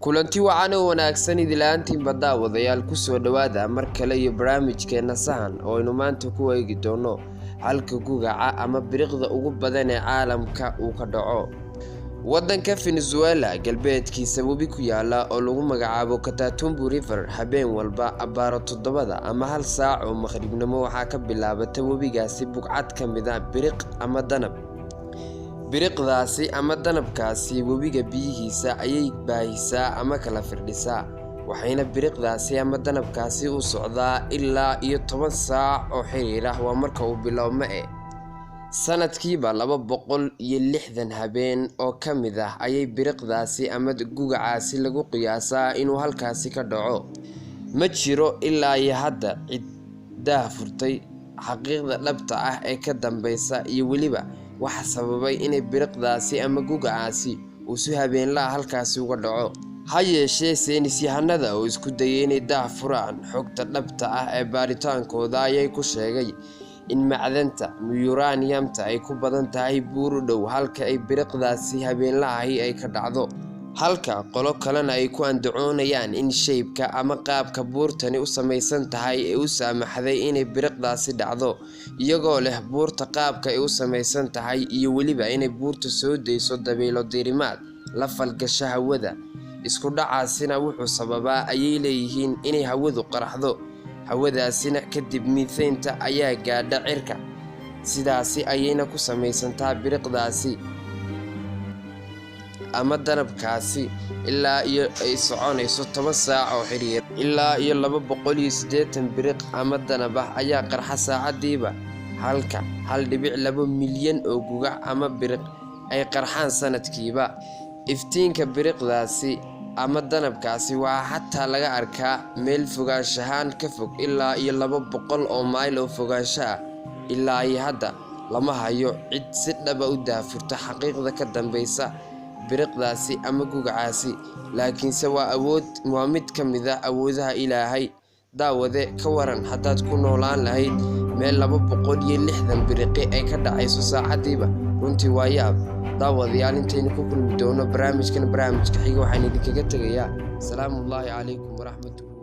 kulanti wacan oo wanaagsan idilaantiin wadayaal ku soo dhawaada mar kale iyo barnaamijkeena sahan oo aynu maanta ku eegi doono halka gugaca ama biriqda ugu badan ee caalamka uu ka dhaco. Wadanka Venezuela galbeedkiisa webi ku yaala oo lagu magacaabo Catatumbo River habeen walba abaaro 7 ama 1 saac oo maqribnimo waxaa ka bilaabata webigaasi bugcad ka mid ah biriq ama danab. biriqdaasi ama danabkaasi webiga biyihiisa ayay baahisaa ama kala firdhisaa, waxayna biriqdaasi ama danabkaasi u socdaa ilaa iyo 10 saac oo xiriir ah waa marka uu bilowmo sanadkiiba 260 habeen oo ka mid ah ayay biriqdaasi ama gugacaasi lagu qiyaasaa inuu halkaasi ka dhaco. Ma jiro ilaa iyo hadda cid daahfurtay xaqiiqda dhabta ah ee ka dambaysa iyo weliba waxa sababay inay biriqdaasi ama gugacaasi uu si habeenla halkaasi uga dhaco. Ha yeeshee saynisyahanada oo isku dayay inay daahfuraan xogta dhabta ah ee baaritaankooda ayay ku sheegay in macdanta uraniumta ay ku badan tahay buur dhow halka ay biriqdaasi habeenlaahi ay ka dhacdo, halka qolo kalena ay ku andacoonayaan in shaybka ama qaabka buurtani u samaysan tahay ee u saamaxday inay biriqdaasi dhacdo, iyagoo leh buurta qaabka ay u samaysan tahay iyo weliba inay buurta soo deyso dabaylo diirimaad la falgasha hawada. Isku dhacaasina wuxuu sababaa ayay leeyihiin inay hawadu qaraxdo, hawadaasina kadib miitheynta ayaa gaadha cirka, sidaasi ayayna ku samaysantaa biriqdaasi ama danabkaasi ilaa iyo ay soconayso 10 saac oo xiriir. Ilaa iyo 280 biriq ama danab ah ayaa qarxa saacadiiba, halka 1.2 milyan oo gugac ama biriq ay qarxaan sanadkiiba. Iftiinka biriqdaasi ama danabkaasi waxaa xataa laga arkaa meel fogaanshahaan ka fog ilaa iyo 200 oo mayl oo fogaansho ah. Ilaa iyo hadda lama hayo cid si dhaba u daafurta xaqiiqda ka dambaysa biriqdaasi ama gugacaasi, laakiinse waa mid ka mid ah awoodaha Ilaahay. Daawade ka waran haddaad ku noolaan lahayd meel 260 biriqi ay ka dhacayso saacadiiba, runtii waa yaab. daawadayaal intaynu ku kulmi doono barnaamijka xiga waxaan idinkaga tagayaa salaamu calaykum waraxmatullahi